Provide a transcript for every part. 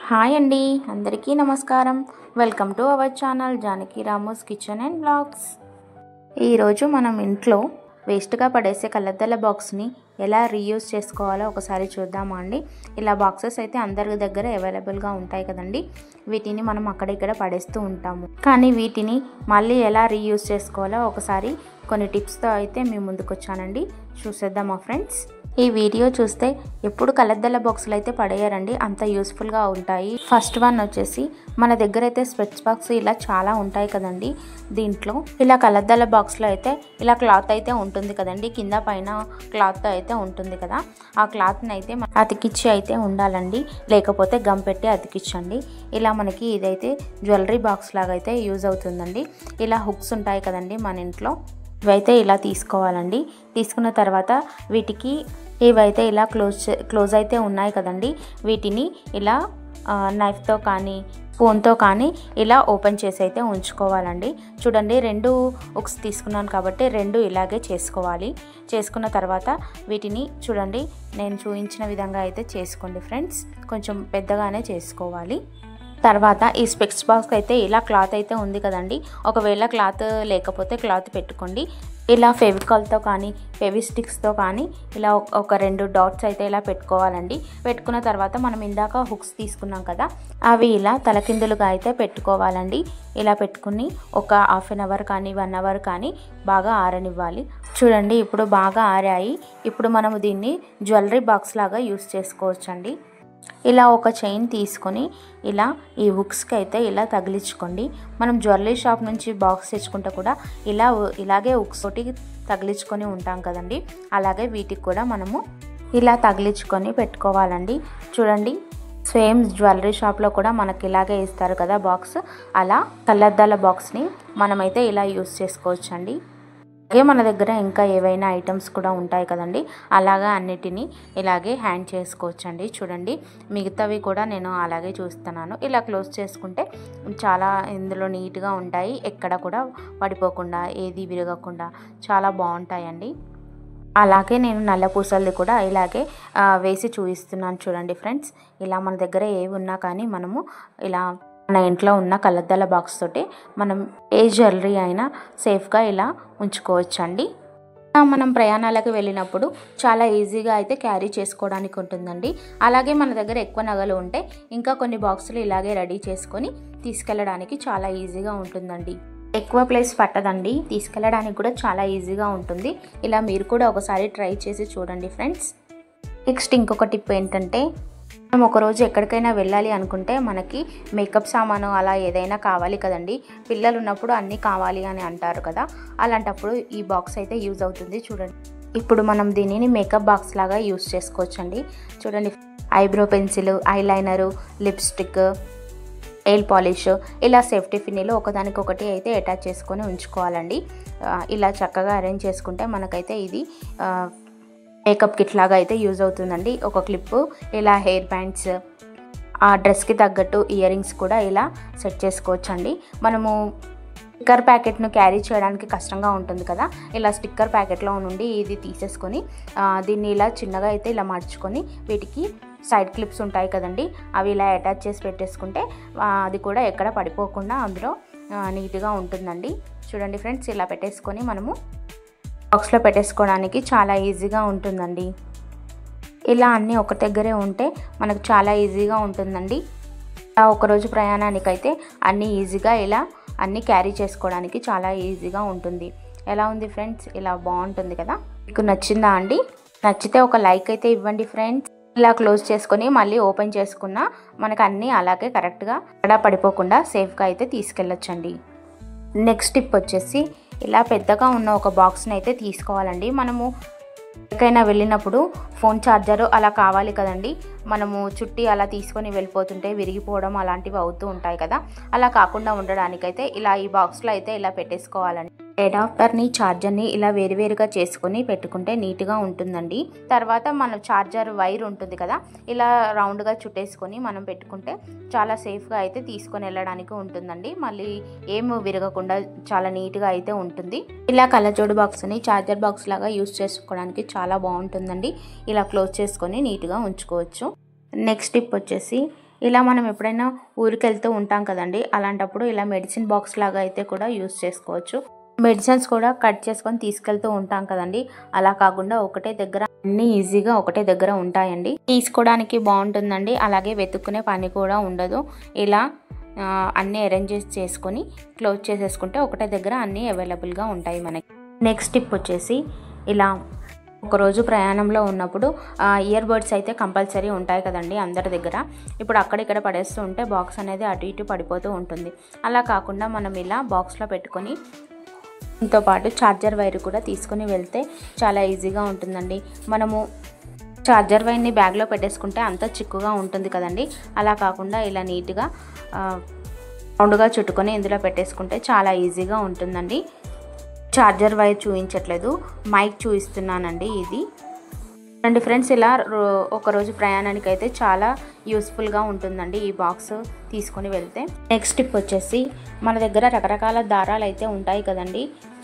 Hi అండి, అందరికీ నమస్కారం. Welcome to our channel Janaki Ramos kitchen and blogs. ఈరోజు మనం ఇంట్లో వేస్ట్గా పడేసే కళ్ళద్దాల బాక్స్ని ఎలా రీయూజ్ చేసుకోవాలో ఒకసారి చూద్దామా అండి. ఇలా బాక్సెస్ అయితే అందరి దగ్గర అవైలబుల్గా ఉంటాయి కదండి. వీటిని మనం అక్కడిక్కడ పడేస్తూ ఉంటాము, కానీ వీటిని మళ్ళీ ఎలా రీయూజ్ చేసుకోవాలో ఒకసారి కొన్ని టిప్స్తో అయితే మేము ముందుకు వచ్చానండి. చూసేద్దామా ఫ్రెండ్స్. ఈ వీడియో చూస్తే ఎప్పుడు కళ్ళద్దాల బాక్సులు అయితే పడేయారండి, అంత యూస్ఫుల్గా ఉంటాయి. ఫస్ట్ వన్ వచ్చేసి మన దగ్గర అయితే స్పెట్స్ బాక్స్ ఇలా చాలా ఉంటాయి కదండి. దీంట్లో ఇలా కళ్ళద్దాల బాక్స్లో అయితే ఇలా క్లాత్ అయితే ఉంటుంది కదండి, కింద పైన క్లాత్ అయితే ఉంటుంది కదా. ఆ క్లాత్ని అయితే అతికిచ్చి అయితే ఉండాలండి, లేకపోతే గమ్ పెట్టి అతికించండి. ఇలా మనకి ఇదైతే జ్యువెలరీ బాక్స్ లాగా అయితే యూజ్ అవుతుందండి. ఇలా హుక్స్ ఉంటాయి కదండి మన ఇంట్లో, ఇవైతే ఇలా తీసుకోవాలండి. తీసుకున్న తర్వాత వీటికి ఇవైతే ఇలా క్లోజ్ అయితే ఉన్నాయి కదండి. వీటిని ఇలా నైఫ్తో కానీ స్పూన్తో కానీ ఇలా ఓపెన్ చేసి అయితే ఉంచుకోవాలండి. చూడండి, 2 హుక్స్ తీసుకున్నాను కాబట్టి 2 ఇలాగే చేసుకోవాలి. చేసుకున్న తర్వాత వీటిని చూడండి, నేను చూపించిన విధంగా అయితే చేసుకోండి ఫ్రెండ్స్. కొంచెం పెద్దగానే చేసుకోవాలి. తర్వాత ఈ స్పెక్స్ బాక్స్ అయితే ఇలా క్లాత్ అయితే ఉంది కదండి. ఒకవేళ క్లాత్ లేకపోతే క్లాత్ పెట్టుకోండి. ఇలా ఫెవికాల్తో కానీ ఫెవిస్టిక్స్తో కానీ ఇలా ఒక 2 డాట్స్ అయితే ఇలా పెట్టుకోవాలండి. పెట్టుకున్న తర్వాత మనం ఇందాక హుక్స్ తీసుకున్నాం కదా, అవి ఇలా తలకిందులుగా అయితే పెట్టుకోవాలండి. ఇలా పెట్టుకుని ఒక హాఫ్ అన్ అవర్ కానీ 1 అవర్ కానీ బాగా ఆరనివ్వాలి. చూడండి, ఇప్పుడు బాగా ఆరాయి. ఇప్పుడు మనము దీన్ని జ్యువెలరీ బాక్స్ లాగా యూస్ చేసుకోవచ్చండి. ఇలా ఒక చైన్ తీసుకొని ఇలా ఈ హుక్స్కి అయితే ఇలా తగిలించుకోండి. మనం జ్యువెలరీ షాప్ నుంచి బాక్స్ తెచ్చుకుంటే కూడా ఇలాగే హుక్స్ తోటి తగిలించుకొని ఉంటాం కదండి. అలాగే వీటికి కూడా మనము ఇలా తగిలించుకొని పెట్టుకోవాలండి. చూడండి, సేమ్ జ్యువెలరీ షాప్లో కూడా మనకి ఇలాగే ఇస్తారు కదా బాక్స్. అలా కళ్ళద్దాల బాక్స్ని మనమైతే ఇలా యూస్ చేసుకోవచ్చండి. అలాగే మన దగ్గర ఇంకా ఏవైనా ఐటమ్స్ కూడా ఉంటాయి కదండి, అలాగా అన్నిటినీ ఇలాగే హ్యాండ్ చేసుకోవచ్చండి. చూడండి, మిగతావి కూడా నేను అలాగే చూస్తున్నాను. ఇలా క్లోజ్ చేసుకుంటే చాలా ఇందులో నీట్గా ఉంటాయి, ఎక్కడ కూడా పడిపోకుండా ఏది విరగకుండా చాలా బాగుంటాయండి. అలాగే నేను నల్ల పూసలది కూడా ఇలాగే వేసి చూపిస్తున్నాను చూడండి ఫ్రెండ్స్. ఇలా మన దగ్గర ఏవి ఉన్నా కానీ మనము ఇలా మన ఇంట్లో ఉన్న కళ్ళద్దాల బాక్స్ తోటి మనం ఏ జ్యువెలరీ అయినా సేఫ్గా ఇలా ఉంచుకోవచ్చండి. మనం ప్రయాణాలకు వెళ్ళినప్పుడు చాలా ఈజీగా అయితే క్యారీ చేసుకోవడానికి ఉంటుందండి. అలాగే మన దగ్గర ఎక్కువ నగలు ఉంటే ఇంకా కొన్ని బాక్సులు ఇలాగే రెడీ చేసుకొని తీసుకెళ్ళడానికి చాలా ఈజీగా ఉంటుందండి. ఎక్కువ ప్లేస్ పట్టదండి, తీసుకెళ్ళడానికి కూడా చాలా ఈజీగా ఉంటుంది. ఇలా మీరు కూడా ఒకసారి ట్రై చేసి చూడండి ఫ్రెండ్స్. నెక్స్ట్ ఇంకొక టిప్ ఏంటంటే, మనం ఒకరోజు ఎక్కడికైనా వెళ్ళాలి అనుకుంటే మనకి మేకప్ సామాను అలా ఏదైనా కావాలి కదండి. పిల్లలు ఉన్నప్పుడు అన్నీ కావాలి అని అంటారు కదా, అలాంటప్పుడు ఈ బాక్స్ అయితే యూజ్ అవుతుంది. చూడండి, ఇప్పుడు మనం దీనిని మేకప్ బాక్స్ లాగా యూజ్ చేసుకోవచ్చండి. చూడండి, eyebrow pencil, eyeliner, lipstick, nail polish ఇలా సేఫ్టీ పిన్నులు ఒకదానికొకటి అయితే అటాచ్ చేసుకొని ఉంచుకోవాలండి. ఇలా చక్కగా అరేంజ్ చేసుకుంటే మనకైతే ఇది మేకప్ కిట్ లాగా అయితే యూజ్ అవుతుందండి. ఒక క్లిప్పు, ఇలా హెయిర్ బ్యాండ్స్, ఆ డ్రెస్కి తగ్గట్టు ఇయర్ రింగ్స్ కూడా ఇలా సెట్ చేసుకోవచ్చండి. మనము స్టిక్కర్ ప్యాకెట్ను క్యారీ చేయడానికి కష్టంగా ఉంటుంది కదా, ఇలా స్టిక్కర్ ప్యాకెట్లో నుండి ఇది తీసేసుకొని దీన్ని ఇలా చిన్నగా అయితే ఇలా మడుచుకొని వీటికి సైడ్ క్లిప్స్ ఉంటాయి కదండి, అవి ఇలా అటాచ్ చేసి పెట్టేసుకుంటే అది కూడా ఎక్కడ పడిపోకుండా అందులో నీట్గా ఉంటుందండి. చూడండి ఫ్రెండ్స్, ఇలా పెట్టేసుకొని మనము బాక్స్లో పెట్టేసుకోవడానికి చాలా ఈజీగా ఉంటుందండి. ఇలా అన్నీ ఒక దగ్గరే ఉంటే మనకు చాలా ఈజీగా ఉంటుందండి. ఇలా ఒకరోజు ప్రయాణానికైతే అన్నీ ఈజీగా ఇలా అన్నీ క్యారీ చేసుకోవడానికి చాలా ఈజీగా ఉంటుంది. ఎలా ఉంది ఫ్రెండ్స్? ఇలా బాగుంటుంది కదా. మీకు నచ్చిందా అండి? నచ్చితే ఒక లైక్ అయితే ఇవ్వండి ఫ్రెండ్స్. ఇలా క్లోజ్ చేసుకొని మళ్ళీ ఓపెన్ చేసుకున్నా మనకు అన్నీ అలాగే కరెక్ట్గా ఎక్కడ పడిపోకుండా సేఫ్గా అయితే తీసుకెళ్ళొచ్చండి. నెక్స్ట్ టిప్ వచ్చేసి, ఇలా పెద్దగా ఉన్న ఒక బాక్స్ని అయితే తీసుకోవాలండి. మనము ఎక్కడికైనా వెళ్ళినప్పుడు ఫోన్ ఛార్జరు అలా కావాలి కదండి, మనము చుట్టి అలా తీసుకొని వెళ్ళిపోతుంటే విరిగిపోవడం అలాంటివి అవుతూ ఉంటాయి కదా. అలా కాకుండా ఉండడానికైతే ఇలా ఈ బాక్స్లో అయితే ఇలా పెట్టేసుకోవాలండి. అడాప్టర్ని, ఛార్జర్ని ఇలా వేరువేరుగా చేసుకొని పెట్టుకుంటే నీట్గా ఉంటుందండి. తర్వాత మన ఛార్జర్ వైర్ ఉంటుంది కదా, ఇలా రౌండ్గా చుట్టేసుకొని మనం పెట్టుకుంటే చాలా సేఫ్గా అయితే తీసుకొని వెళ్ళడానికి ఉంటుందండి. మళ్ళీ ఏం విరగకుండా చాలా నీట్గా అయితే ఉంటుంది. ఇలా కళ్ళజోడు బాక్స్ని ఛార్జర్ బాక్స్ లాగా యూస్ చేసుకోవడానికి చాలా బాగుంటుందండి. ఇలా క్లోజ్ చేసుకొని నీట్గా ఉంచుకోవచ్చు. నెక్స్ట్ టిప్ వచ్చేసి, ఇలా మనం ఎప్పుడైనా ఊరికెళ్తూ ఉంటాం కదండి, అలాంటప్పుడు ఇలా మెడిసిన్ బాక్స్ లాగా అయితే కూడా యూస్ చేసుకోవచ్చు. మెడిసిన్స్ కూడా కట్ చేసుకొని తీసుకెళ్తూ ఉంటాం కదండి, అలా కాకుండా ఒకటే దగ్గర అన్నీ ఈజీగా ఒకటే దగ్గర ఉంటాయండి. తీసుకోవడానికి బాగుంటుందండి, అలాగే వెతుక్కునే పని కూడా ఉండదు. ఇలా అన్నీ అరేంజ్ చేసుకొని క్లోజ్ చేసేసుకుంటే ఒకటే దగ్గర అన్నీ అవైలబుల్గా ఉంటాయి మనకి. నెక్స్ట్ టిప్ వచ్చేసి, ఇలా ఒకరోజు ప్రయాణంలో ఉన్నప్పుడు ఇయర్ బడ్స్ అయితే కంపల్సరీ ఉంటాయి కదండి అందరి దగ్గర. ఇప్పుడు అక్కడిక్కడ పడేస్తూ ఉంటే బాక్స్ అనేది అటు ఇటు పడిపోతూ ఉంటుంది. అలా కాకుండా మనం ఇలా బాక్స్లో పెట్టుకొని దీంతో పాటు ఛార్జర్ వైర్ కూడా తీసుకొని వెళ్తే చాలా ఈజీగా ఉంటుందండి. మనము ఛార్జర్ వైర్ని బ్యాగ్లో పెట్టేసుకుంటే అంత చిక్కుగా ఉంటుంది కదండి, అలా కాకుండా ఇలా నీట్గా రౌండ్గా చుట్టుకొని ఇందులో పెట్టేసుకుంటే చాలా ఈజీగా ఉంటుందండి. ఛార్జర్ వైర్ చూపించట్లేదు, మైక్ చూపిస్తున్నానండి. ఇది అండి ఫ్రెండ్స్, ఇలా ఒకరోజు ప్రయాణానికి అయితే చాలా యూస్ఫుల్గా ఉంటుందండి ఈ బాక్స్ తీసుకొని వెళ్తే. నెక్స్ట్ టిప్ వచ్చేసి, మన దగ్గర రకరకాల దారాలు అయితే ఉంటాయి కదండి,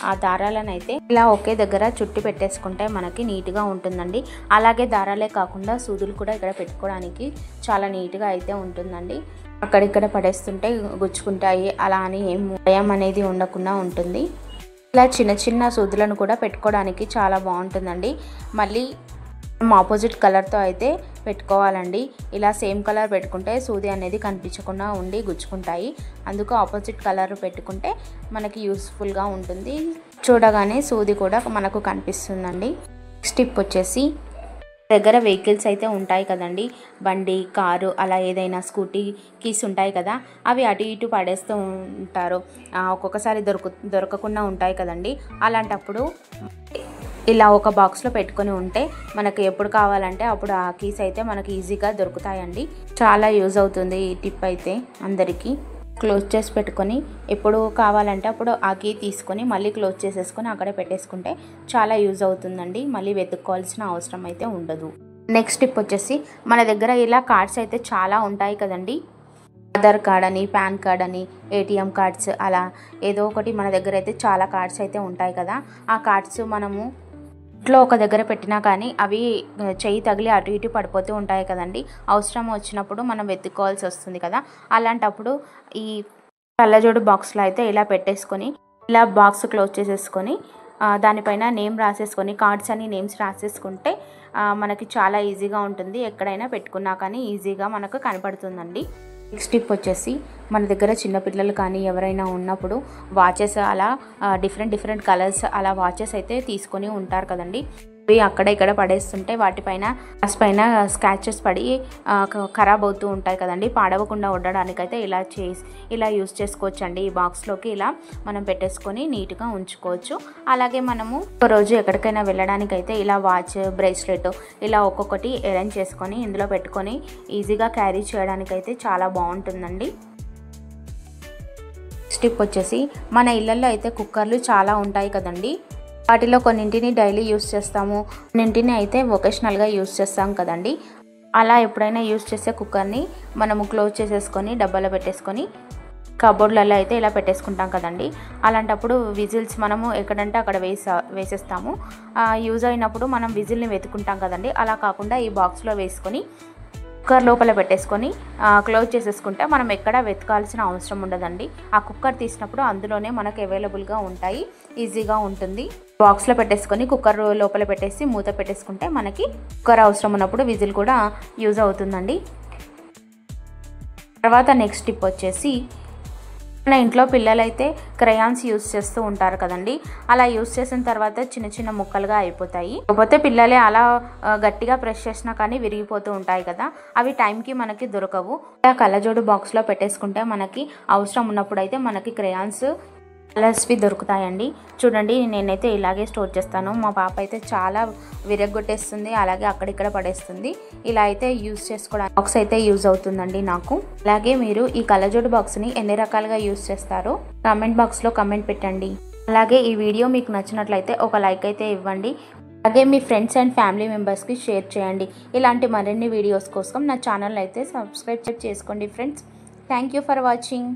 ఆ దారాలను అయితే ఇలా ఒకే దగ్గర చుట్టి పెట్టేసుకుంటే మనకి నీట్గా ఉంటుందండి. అలాగే దారాలే కాకుండా సూదులు కూడా ఇక్కడ పెట్టుకోవడానికి చాలా నీట్గా అయితే ఉంటుందండి. అక్కడిక్కడ పడేస్తుంటే గుచ్చుకుంటాయి, అలా అని ఏం భయం అనేది ఉండకుండా ఉంటుంది. ఇలా చిన్న చిన్న సూదులను కూడా పెట్టుకోవడానికి చాలా బాగుంటుందండి. మళ్ళీ ఆపోజిట్ కలర్తో అయితే పెట్టుకోవాలండి. ఇలా సేమ్ కలర్ పెట్టుకుంటే సూది అనేది కనిపించకుండా ఉండి గుచ్చుకుంటాయి. అందుకు ఆపోజిట్ కలర్ పెట్టుకుంటే మనకి యూస్ఫుల్గా ఉంటుంది, చూడగానే సూది కూడా మనకు కనిపిస్తుందండి. నెక్స్ట్ టిప్ వచ్చేసి, దగ్గర వెహికల్స్ అయితే ఉంటాయి కదండి, బండి, కారు, అలా ఏదైనా స్కూటీ కీస్ ఉంటాయి కదా, అవి అటు ఇటు పడేస్తూ ఉంటారు. ఒక్కొక్కసారి దొరకకుండా ఉంటాయి కదండి. అలాంటప్పుడు ఇలా ఒక బాక్స్లో పెట్టుకొని ఉంటే మనకు ఎప్పుడు కావాలంటే అప్పుడు ఆ కీస్ అయితే మనకి ఈజీగా దొరుకుతాయండి. చాలా యూజ్ అవుతుంది ఈ టిప్ అయితే అందరికీ. క్లోజ్ చేసి పెట్టుకొని ఎప్పుడు కావాలంటే అప్పుడు ఆ కీ తీసుకొని మళ్ళీ క్లోజ్ చేసేసుకొని అక్కడే పెట్టేసుకుంటే చాలా యూజ్ అవుతుందండి. మళ్ళీ వెతుక్కోవాల్సిన అవసరం అయితే ఉండదు. నెక్స్ట్ టిప్ వచ్చేసి, మన దగ్గర ఇలా కార్డ్స్ అయితే చాలా ఉంటాయి కదండి, ఆధార్ కార్డ్ అని, పాన్ కార్డ్ అని, ఏటీఎం కార్డ్స్, అలా ఏదో ఒకటి మన దగ్గర అయితే చాలా కార్డ్స్ అయితే ఉంటాయి కదా. ఆ కార్డ్స్ మనము ఇంట్లో ఒక దగ్గర పెట్టినా కానీ అవి చెయ్యి తగిలి అటు ఇటు పడిపోతూ ఉంటాయి కదండి. అవసరం వచ్చినప్పుడు మనం వెతుక్కోవాల్సి వస్తుంది కదా. అలాంటప్పుడు ఈ కళ్ళజోడు బాక్స్లో అయితే ఇలా పెట్టేసుకొని ఇలా బాక్స్ క్లోజ్ చేసేసుకొని దానిపైన నేమ్ రాసేసుకొని, కార్డ్స్ అని నేమ్స్ రాసేసుకుంటే మనకి చాలా ఈజీగా ఉంటుంది. ఎక్కడైనా పెట్టుకున్నా కానీ ఈజీగా మనకు కనపడుతుందండి. నెక్స్ట్ టిప్ వచ్చేసి, మన దగ్గర చిన్నపిల్లలు కానీ ఎవరైనా ఉన్నప్పుడు వాచెస్ అలా డిఫరెంట్ కలర్స్ అలా వాచెస్ అయితే తీసుకొని ఉంటారు కదండి. అవి అక్కడ ఇక్కడ పడేస్తుంటే వాటిపైన పైన స్క్రాచెస్ పడి ఖరాబ్ అవుతూ ఉంటాయి కదండి. పాడవకుండా ఉండడానికైతే ఇలా యూస్ చేసుకోవచ్చండి. ఈ బాక్స్లోకి ఇలా మనం పెట్టేసుకొని నీట్గా ఉంచుకోవచ్చు. అలాగే మనము ఒక రోజు ఎక్కడికైనా వెళ్ళడానికైతే ఇలా వాచ్, బ్రేస్లెట్ ఇలా ఒక్కొక్కటి అరేంజ్ చేసుకొని ఇందులో పెట్టుకొని ఈజీగా క్యారీ చేయడానికైతే చాలా బాగుంటుందండి. టిప్ వచ్చేసి, మన ఇళ్ళల్లో అయితే కుక్కర్లు చాలా ఉంటాయి కదండి. వాటిలో కొన్నింటిని డైలీ యూస్ చేస్తాము, కొన్నింటిని అయితే వొకేషనల్గా యూస్ చేస్తాం కదండి. అలా ఎప్పుడైనా యూస్ చేసే కుక్కర్ని మనము క్లోజ్ చేసేసుకొని డబ్బాలో పెట్టేసుకొని కబోర్డ్లలో అయితే ఇలా పెట్టేసుకుంటాం కదండి. అలాంటప్పుడు విజిల్స్ మనము ఎక్కడంటే అక్కడ వేసేస్తాము. యూజ్ అయినప్పుడు మనం విజిల్ని వెతుకుంటాం కదండి. అలా కాకుండా ఈ బాక్స్లో వేసుకొని కుక్కర్ లోపల పెట్టేసుకొని క్లోజ్ చేసేసుకుంటే మనం ఎక్కడ వెతకాల్సిన అవసరం ఉండదండి. ఆ కుక్కర్ తీసినప్పుడు అందులోనే మనకు అవైలబుల్గా ఉంటాయి, ఈజీగా ఉంటుంది. బాక్స్లో పెట్టేసుకొని కుక్కర్ లోపల పెట్టేసి మూత పెట్టేసుకుంటే మనకి కుక్కర్ అవసరం ఉన్నప్పుడు విజిల్ కూడా యూజ్ అవుతుందండి. తర్వాత నెక్స్ట్ టిప్ వచ్చేసి, మన ఇంట్లో పిల్లలైతే క్రయాన్స్ యూస్ చేస్తూ ఉంటారు కదండి. అలా యూస్ చేసిన తర్వాత చిన్న చిన్న ముక్కలుగా అయిపోతాయి. కాకపోతే పిల్లలే అలా గట్టిగా ప్రెస్ చేసినా కానీ విరిగిపోతూ ఉంటాయి కదా, అవి టైంకి మనకి దొరకవు. ఇలా కళ్ళజోడు బాక్స్లో పెట్టేసుకుంటే మనకి అవసరం ఉన్నప్పుడు అయితే మనకి క్రయాన్స్ కలర్స్వి దొరుకుతాయండి. చూడండి, నేనైతే ఇలాగే స్టోర్ చేస్తాను. మా పాప అయితే చాలా విరగొట్టేస్తుంది, అలాగే అక్కడిక్కడ పడేస్తుంది. ఇలా అయితే యూజ్ చేసుకోవడానికి బాక్స్ అయితే యూజ్ అవుతుందండి నాకు. అలాగే మీరు ఈ కళ్ళజోడు బాక్స్ని ఎన్ని రకాలుగా యూజ్ చేస్తారో కామెంట్ బాక్స్లో కామెంట్ పెట్టండి. అలాగే ఈ వీడియో మీకు నచ్చినట్లయితే ఒక లైక్ అయితే ఇవ్వండి. అలాగే మీ ఫ్రెండ్స్ అండ్ ఫ్యామిలీ మెంబర్స్కి షేర్ చేయండి. ఇలాంటి మరిన్ని వీడియోస్ కోసం నా ఛానల్ అయితే సబ్స్క్రైబ్ చేసుకోండి friends. Thank you for watching.